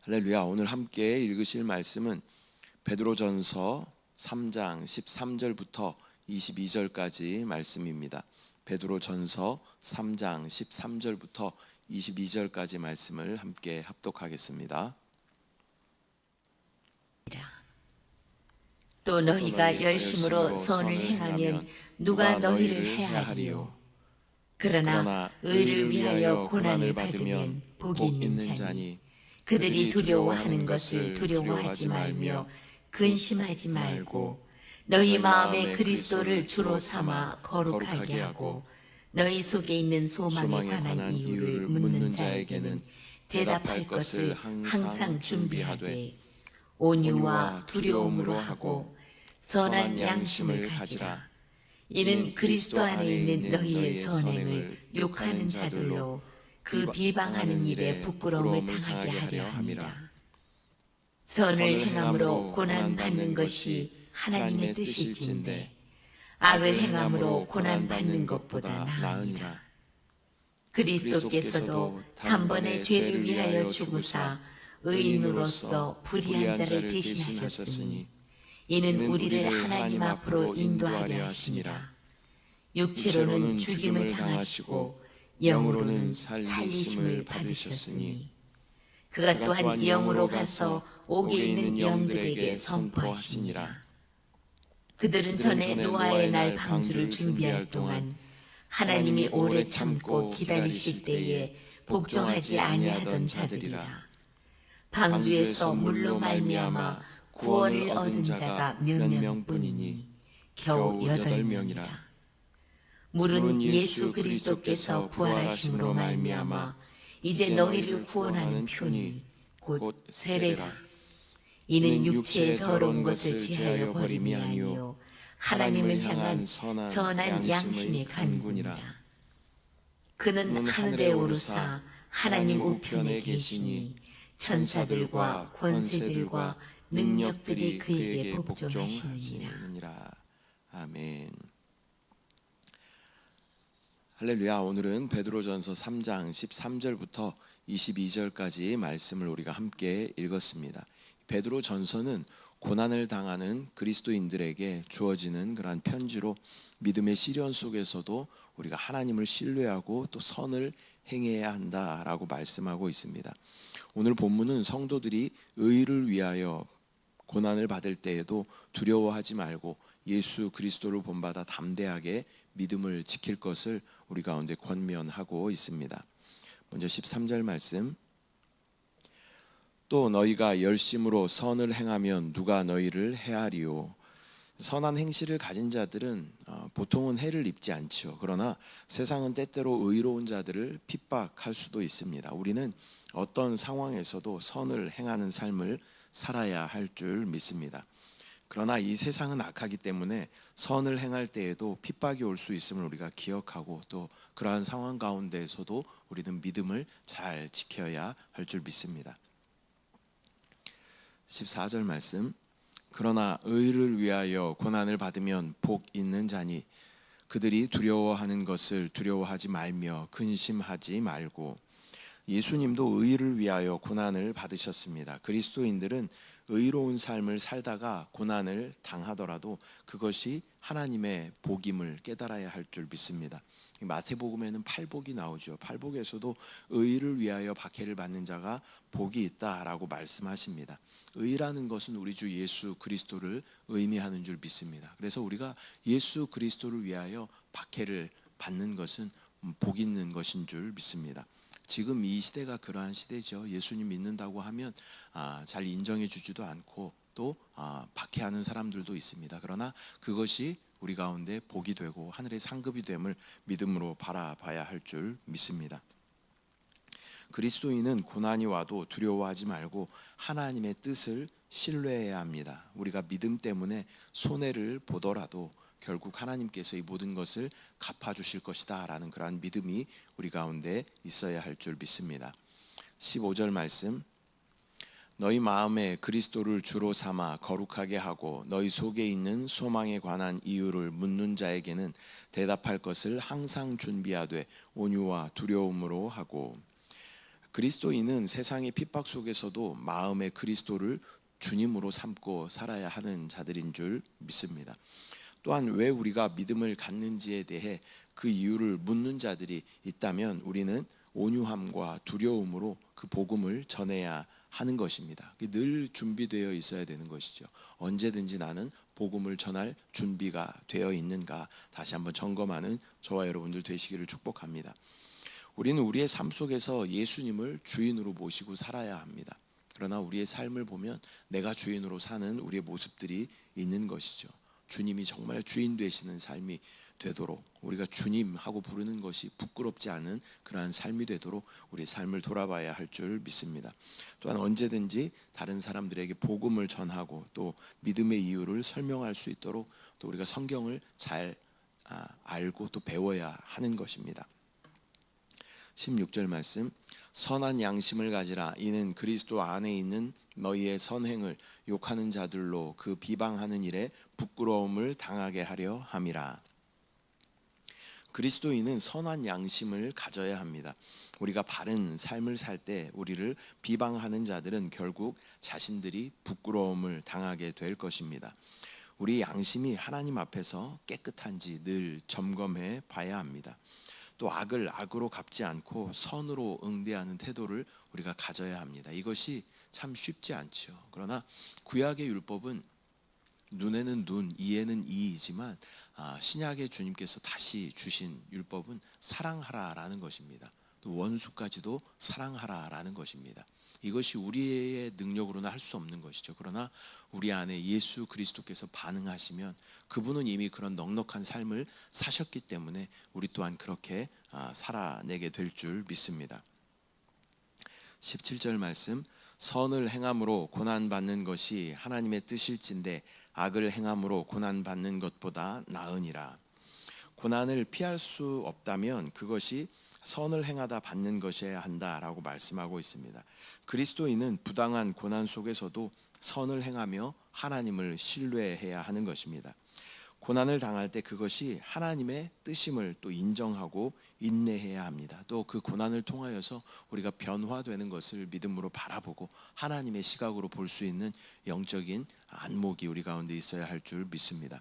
할렐루야. 오늘 함께 읽으실 말씀은 베드로전서 3장 13절부터 22절까지 말씀입니다. 베드로전서 3장 13절부터 22절까지 말씀을 함께 합독하겠습니다. 또 너희가 열심으로 선을 행하면 누가 너희를 해하리요. 그러나 의를 위하여 고난을 받으면 복이 있는 자니 그들이 두려워하는 것을 두려워하지 말며 근심하지 말고 너희 마음에 그리스도를 주로 삼아 거룩하게 하고 너희 속에 있는 소망에 관한 이유를 묻는 자에게는 대답할 것을 항상 준비하되 온유와 두려움으로 하고 선한 양심을 가지라. 이는 그리스도 안에 있는 너희의 선행을 욕하는 자들로 그 비방하는 일에 부끄러움을 당하게 하려 함이라. 선을 행함으로 고난 받는 것이 하나님의 뜻일진데 악을 행함으로 고난 받는 것보다 나으니라. 그리스도께서도 단번에 죄를 위하여 죽으사 의인으로서 불의한 자를 대신하셨으니 이는 우리를 하나님 앞으로 인도하려 하심이라. 육체로는 죽임을 당하시고 영으로는 살리심을 받으셨으니 그가 또한 영으로 가서 옥에 있는 영들에게 선포하시니라. 그들은 전에 노아의 날 방주를 준비할 동안 하나님이 오래 참고 기다리실 때에 복종하지 아니하던 자들이라. 방주에서 물로 말미암아 구원을 얻은 자가 몇 명뿐이니 겨우 8명이라. 물은 예수 그리스도께서 부활하심으로 말미암아 이제 너희를 구원하는 표니 곧 세례라. 이는 육체의 더러운 것을 제하여 버림이 아니요 하나님을 향한 선한 양심의 간군이라. 그는 하늘에 오르사 하나님 우편에 계시니 천사들과 권세들과 능력들이 그에게 복종하시느니라. 아멘. 할렐루야. 오늘은 베드로전서 3장 13절부터 22절까지 말씀을 우리가 함께 읽었습니다. 베드로전서는 고난을 당하는 그리스도인들에게 주어지는 그러한 편지로 믿음의 시련 속에서도 우리가 하나님을 신뢰하고 또 선을 행해야 한다라고 말씀하고 있습니다. 오늘 본문은 성도들이 의를 위하여 고난을 받을 때에도 두려워하지 말고 예수 그리스도를 본받아 담대하게 믿음을 지킬 것을 우리 가운데 권면하고 있습니다. 먼저 13절 말씀. 또 너희가 열심으로 선을 행하면 누가 너희를 해하리요. 선한 행실을 가진 자들은 보통은 해를 입지 않지요. 그러나 세상은 때때로 의로운 자들을 핍박할 수도 있습니다. 우리는 어떤 상황에서도 선을 행하는 삶을 살아야 할 줄 믿습니다. 그러나 이 세상은 악하기 때문에 선을 행할 때에도 핍박이 올 수 있음을 우리가 기억하고 또 그러한 상황 가운데에서도 우리는 믿음을 잘 지켜야 할 줄 믿습니다. 14절 말씀. 그러나 의를 위하여 고난을 받으면 복 있는 자니 그들이 두려워하는 것을 두려워하지 말며 근심하지 말고. 예수님도 의를 위하여 고난을 받으셨습니다. 그리스도인들은 의로운 삶을 살다가 고난을 당하더라도 그것이 하나님의 복임을 깨달아야 할 줄 믿습니다. 마태복음에는 팔복이 나오죠. 팔복에서도 의를 위하여 박해를 받는 자가 복이 있다라고 말씀하십니다. 의라는 것은 우리 주 예수 그리스도를 의미하는 줄 믿습니다. 그래서 우리가 예수 그리스도를 위하여 박해를 받는 것은 복 있는 것인 줄 믿습니다. 지금 이 시대가 그러한 시대죠. 예수님 믿는다고 하면 잘 인정해 주지도 않고 또 박해하는 사람들도 있습니다. 그러나 그것이 우리 가운데 복이 되고 하늘의 상급이 됨을 믿음으로 바라봐야 할 줄 믿습니다. 그리스도인은 고난이 와도 두려워하지 말고 하나님의 뜻을 신뢰해야 합니다. 우리가 믿음 때문에 손해를 보더라도 결국 하나님께서 이 모든 것을 갚아주실 것이다 라는 그러한 믿음이 우리 가운데 있어야 할 줄 믿습니다. 15절 말씀. 너희 마음에 그리스도를 주로 삼아 거룩하게 하고 너희 속에 있는 소망에 관한 이유를 묻는 자에게는 대답할 것을 항상 준비하되 온유와 두려움으로 하고. 그리스도인은 세상의 핍박 속에서도 마음의 그리스도를 주님으로 삼고 살아야 하는 자들인 줄 믿습니다. 또한 왜 우리가 믿음을 갖는지에 대해 그 이유를 묻는 자들이 있다면 우리는 온유함과 두려움으로 그 복음을 전해야 하는 것입니다. 늘 준비되어 있어야 되는 것이죠. 언제든지 나는 복음을 전할 준비가 되어 있는가 다시 한번 점검하는 저와 여러분들 되시기를 축복합니다. 우리는 우리의 삶 속에서 예수님을 주인으로 모시고 살아야 합니다. 그러나 우리의 삶을 보면 내가 주인으로 사는 우리의 모습들이 있는 것이죠. 주님이 정말 주인 되시는 삶이 되도록 우리가 주님하고 부르는 것이 부끄럽지 않은 그러한 삶이 되도록 우리의 삶을 돌아봐야 할 줄 믿습니다. 또한 언제든지 다른 사람들에게 복음을 전하고 또 믿음의 이유를 설명할 수 있도록 또 우리가 성경을 잘 알고 또 배워야 하는 것입니다. 16절 말씀, 선한 양심을 가지라. 이는 그리스도 안에 있는 너희의 선행을 욕하는 자들로 그 비방하는 일에 부끄러움을 당하게 하려 함이라. 그리스도인은 선한 양심을 가져야 합니다. 우리가 바른 삶을 살 때 우리를 비방하는 자들은 결국 자신들이 부끄러움을 당하게 될 것입니다. 우리 양심이 하나님 앞에서 깨끗한지 늘 점검해 봐야 합니다. 또 악을 악으로 갚지 않고 선으로 응대하는 태도를 우리가 가져야 합니다. 이것이 참 쉽지 않죠. 그러나 구약의 율법은 눈에는 눈, 이에는 이이지만 신약의 주님께서 다시 주신 율법은 사랑하라라는 것입니다. 또 원수까지도 사랑하라라는 것입니다. 이것이 우리의 능력으로는 할 수 없는 것이죠. 그러나 우리 안에 예수 그리스도께서 반응하시면 그분은 이미 그런 넉넉한 삶을 사셨기 때문에 우리 또한 그렇게 살아내게 될 줄 믿습니다. 17절 말씀, 선을 행함으로 고난받는 것이 하나님의 뜻일진데 악을 행함으로 고난받는 것보다 나으니라. 고난을 피할 수 없다면 그것이 선을 행하다 받는 것이어야 한다라고 말씀하고 있습니다. 그리스도인은 부당한 고난 속에서도 선을 행하며 하나님을 신뢰해야 하는 것입니다. 고난을 당할 때 그것이 하나님의 뜻임을 또 인정하고 인내해야 합니다. 또 그 고난을 통하여서 우리가 변화되는 것을 믿음으로 바라보고 하나님의 시각으로 볼 수 있는 영적인 안목이 우리 가운데 있어야 할 줄 믿습니다.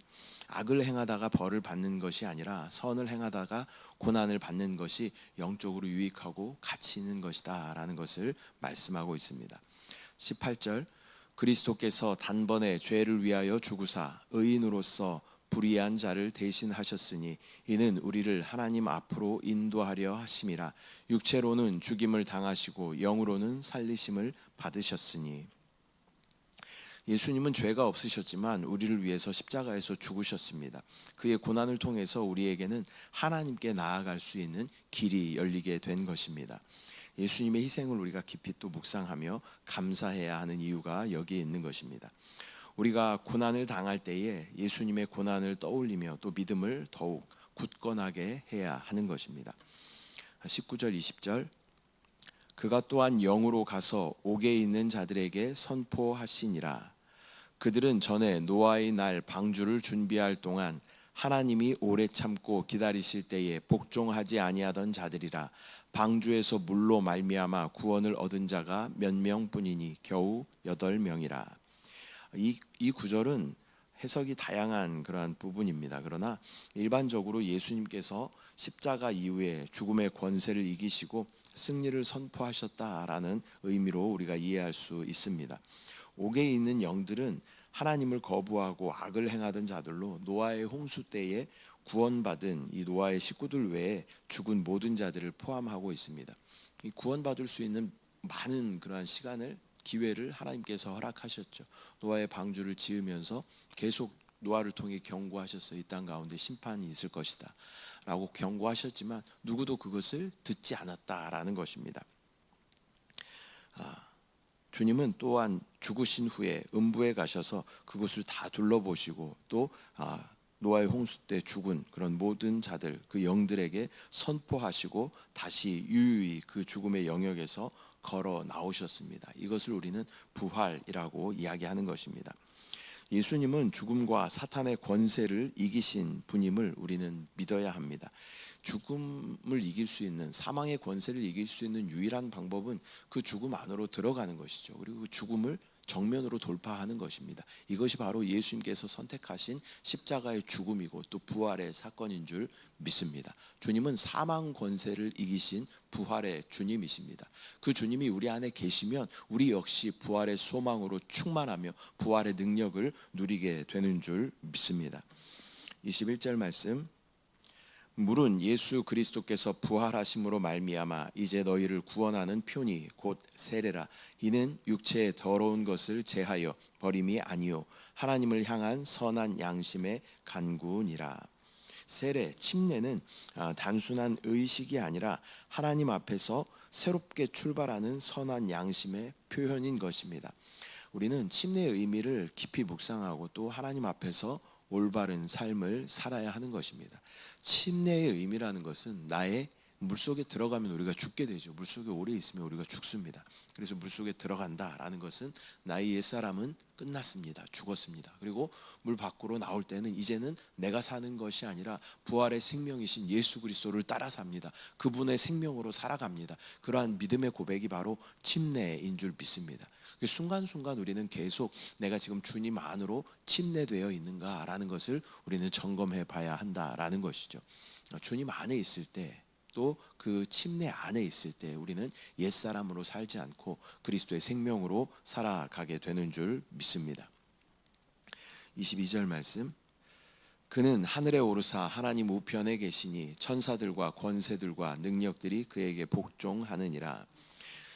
악을 행하다가 벌을 받는 것이 아니라 선을 행하다가 고난을 받는 것이 영적으로 유익하고 가치 있는 것이다 라는 것을 말씀하고 있습니다. 18절, 그리스도께서 단번에 죄를 위하여 죽으사 의인으로서 불의한 자를 대신하셨으니 이는 우리를 하나님 앞으로 인도하려 하심이라. 육체로는 죽임을 당하시고 영으로는 살리심을 받으셨으니. 예수님은 죄가 없으셨지만 우리를 위해서 십자가에서 죽으셨습니다. 그의 고난을 통해서 우리에게는 하나님께 나아갈 수 있는 길이 열리게 된 것입니다. 예수님의 희생을 우리가 깊이 또 묵상하며 감사해야 하는 이유가 여기에 있는 것입니다. 우리가 고난을 당할 때에 예수님의 고난을 떠올리며 또 믿음을 더욱 굳건하게 해야 하는 것입니다. 19절 20절, 그가 또한 영으로 가서 옥에 있는 자들에게 선포하시니라. 그들은 전에 노아의 날 방주를 준비할 동안 하나님이 오래 참고 기다리실 때에 복종하지 아니하던 자들이라. 방주에서 물로 말미암아 구원을 얻은 자가 몇 명뿐이니 겨우 8명이라. 이 구절은 해석이 다양한 그러한 부분입니다. 그러나 일반적으로 예수님께서 십자가 이후에 죽음의 권세를 이기시고 승리를 선포하셨다라는 의미로 우리가 이해할 수 있습니다. 옥에 있는 영들은 하나님을 거부하고 악을 행하던 자들로 노아의 홍수 때에 구원받은 이 노아의 식구들 외에 죽은 모든 자들을 포함하고 있습니다. 이 구원받을 수 있는 많은 그러한 기회를 하나님께서 허락하셨죠. 노아의 방주를 지으면서 계속 노아를 통해 경고하셨어요. 이 땅 가운데 심판이 있을 것이다 라고 경고하셨지만 누구도 그것을 듣지 않았다라는 것입니다. 주님은 또한 죽으신 후에 음부에 가셔서 그곳을 다 둘러보시고 또 노아의 홍수 때 죽은 그런 모든 자들 그 영들에게 선포하시고 다시 유유히 그 죽음의 영역에서 걸어 나오셨습니다. 이것을 우리는 부활이라고 이야기하는 것입니다. 예수님은 죽음과 사탄의 권세를 이기신 분임을 우리는 믿어야 합니다. 죽음을 이길 수 있는, 사망의 권세를 이길 수 있는 유일한 방법은 그 죽음 안으로 들어가는 것이죠. 그리고 그 죽음을 정면으로 돌파하는 것입니다. 이것이 바로 예수님께서 선택하신 십자가의 죽음이고 또 부활의 사건인 줄 믿습니다. 주님은 사망 권세를 이기신 부활의 주님이십니다. 그 주님이 우리 안에 계시면 우리 역시 부활의 소망으로 충만하며 부활의 능력을 누리게 되는 줄 믿습니다. 21절 말씀, 물은 예수 그리스도께서 부활하심으로 말미암아 이제 너희를 구원하는 표니 곧 세례라. 이는 육체의 더러운 것을 제하여 버림이 아니요 하나님을 향한 선한 양심의 간구니라. 세례, 침례는 단순한 의식이 아니라 하나님 앞에서 새롭게 출발하는 선한 양심의 표현인 것입니다. 우리는 침례의 의미를 깊이 묵상하고 또 하나님 앞에서 올바른 삶을 살아야 하는 것입니다. 침례의 의미라는 것은 나의 물속에 들어가면 우리가 죽게 되죠. 물속에 오래 있으면 우리가 죽습니다. 그래서 물속에 들어간다라는 것은 나의 옛사람은 끝났습니다. 죽었습니다. 그리고 물 밖으로 나올 때는 이제는 내가 사는 것이 아니라 부활의 생명이신 예수 그리스도를 따라 삽니다. 그분의 생명으로 살아갑니다. 그러한 믿음의 고백이 바로 침례인 줄 믿습니다. 순간순간 우리는 계속 내가 지금 주님 안으로 침례되어 있는가라는 것을 우리는 점검해 봐야 한다라는 것이죠. 주님 안에 있을 때 또 그 침례 안에 있을 때 우리는 옛사람으로 살지 않고 그리스도의 생명으로 살아가게 되는 줄 믿습니다. 22절 말씀, 그는 하늘에 오르사 하나님 우편에 계시니 천사들과 권세들과 능력들이 그에게 복종하느니라.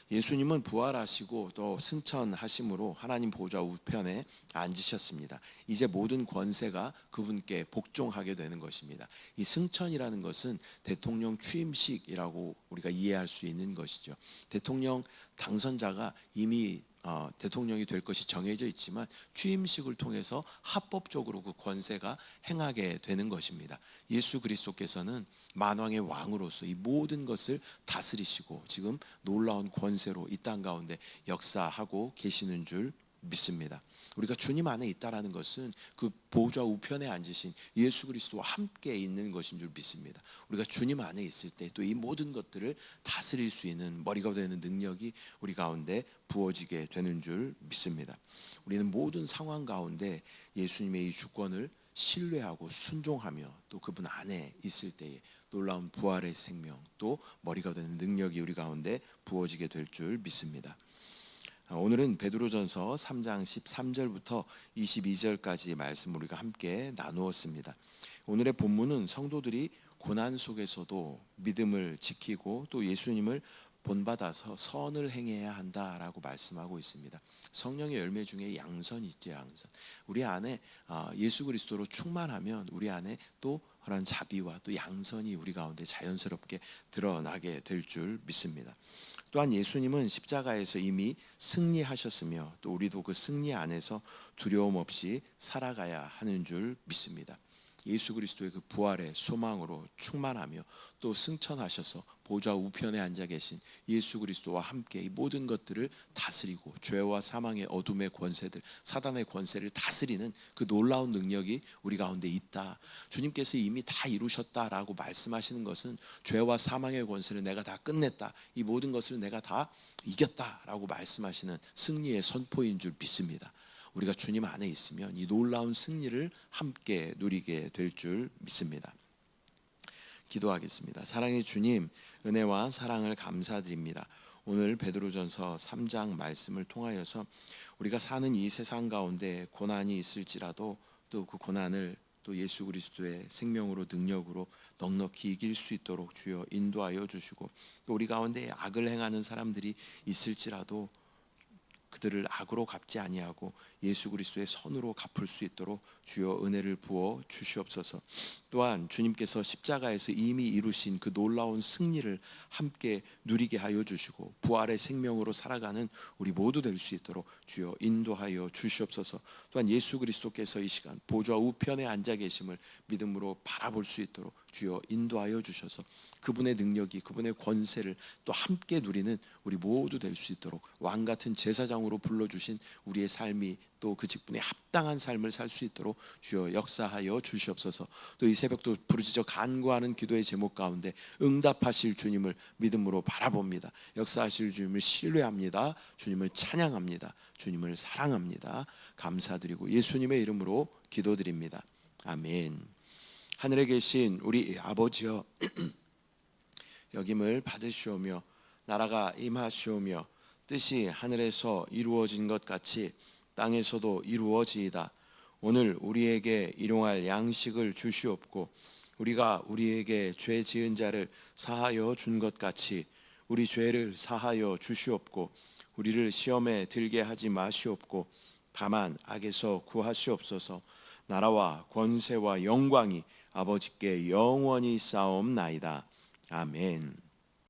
예수님은 부활하시고 또 승천하심으로 하나님 보좌 우편에 앉으셨습니다. 이제 모든 권세가 그분께 복종하게 되는 것입니다. 이 승천이라는 것은 대통령 취임식이라고 우리가 이해할 수 있는 것이죠. 대통령 당선자가 이미 대통령이 될 것이 정해져 있지만 취임식을 통해서 합법적으로 그 권세가 행하게 되는 것입니다. 예수 그리스도께서는 만왕의 왕으로서 이 모든 것을 다스리시고 지금 놀라운 권세로 이 땅 가운데 역사하고 계시는 줄 믿습니다. 우리가 주님 안에 있다라는 것은 그 보좌 우편에 앉으신 예수 그리스도와 함께 있는 것인 줄 믿습니다. 우리가 주님 안에 있을 때 또 이 모든 것들을 다스릴 수 있는 머리가 되는 능력이 우리 가운데 부어지게 되는 줄 믿습니다. 우리는 모든 상황 가운데 예수님의 이 주권을 신뢰하고 순종하며 또 그분 안에 있을 때에 놀라운 부활의 생명 또 머리가 되는 능력이 우리 가운데 부어지게 될 줄 믿습니다. 오늘은 베드로전서 3장 13절부터 22절까지 말씀 우리가 함께 나누었습니다. 오늘의 본문은 성도들이 고난 속에서도 믿음을 지키고 또 예수님을 본받아서 선을 행해야 한다라고 말씀하고 있습니다. 성령의 열매 중에 양선이 있죠. 양선. 우리 안에 예수 그리스도로 충만하면 우리 안에 또 그런 자비와 또 양선이 우리 가운데 자연스럽게 드러나게 될 줄 믿습니다. 또한 예수님은 십자가에서 이미 승리하셨으며 또 우리도 그 승리 안에서 두려움 없이 살아가야 하는 줄 믿습니다. 예수 그리스도의 그 부활의 소망으로 충만하며 또 승천하셔서 보좌 우편에 앉아 계신 예수 그리스도와 함께 이 모든 것들을 다스리고 죄와 사망의 어둠의 권세들, 사단의 권세를 다스리는 그 놀라운 능력이 우리 가운데 있다. 주님께서 이미 다 이루셨다라고 말씀하시는 것은 죄와 사망의 권세를 내가 다 끝냈다. 이 모든 것을 내가 다 이겼다라고 말씀하시는 승리의 선포인 줄 믿습니다. 우리가 주님 안에 있으면 이 놀라운 승리를 함께 누리게 될 줄 믿습니다. 기도하겠습니다. 사랑의 주님, 은혜와 사랑을 감사드립니다. 오늘 베드로전서 3장 말씀을 통하여서 우리가 사는 이 세상 가운데 고난이 있을지라도 또 그 고난을 또 예수 그리스도의 생명으로 능력으로 넉넉히 이길 수 있도록 주여 인도하여 주시고 또 우리 가운데 악을 행하는 사람들이 있을지라도 그들을 악으로 갚지 아니하고 예수 그리스도의 선으로 갚을 수 있도록 주여 은혜를 부어 주시옵소서. 또한 주님께서 십자가에서 이미 이루신 그 놀라운 승리를 함께 누리게 하여 주시고 부활의 생명으로 살아가는 우리 모두 될 수 있도록 주여 인도하여 주시옵소서. 또한 예수 그리스도께서 이 시간 보좌 우편에 앉아 계심을 믿음으로 바라볼 수 있도록 주여 인도하여 주셔서 그분의 능력이 그분의 권세를 또 함께 누리는 우리 모두 될 수 있도록 왕 같은 제사장으로 불러주신 우리의 삶이 또 그 직분에 합당한 삶을 살 수 있도록 주여 역사하여 주시옵소서. 또 이 새벽도 부르짖어 간구하는 기도의 제목 가운데 응답하실 주님을 믿음으로 바라봅니다. 역사하실 주님을 신뢰합니다. 주님을 찬양합니다. 주님을 사랑합니다. 감사드리고 예수님의 이름으로 기도드립니다. 아멘. 하늘에 계신 우리 아버지여, 여김을 받으시오며 나라가 임하시오며 뜻이 하늘에서 이루어진 것 같이 땅에서도 이루어지이다. 오늘 우리에게 일용할 양식을 주시옵고 우리가 우리에게 죄 지은 자를 사하여 준 것 같이 우리 죄를 사하여 주시옵고 우리를 시험에 들게 하지 마시옵고 다만 악에서 구하시옵소서. 나라와 권세와 영광이 아버지께 영원히 쌓옵나이다. 아멘.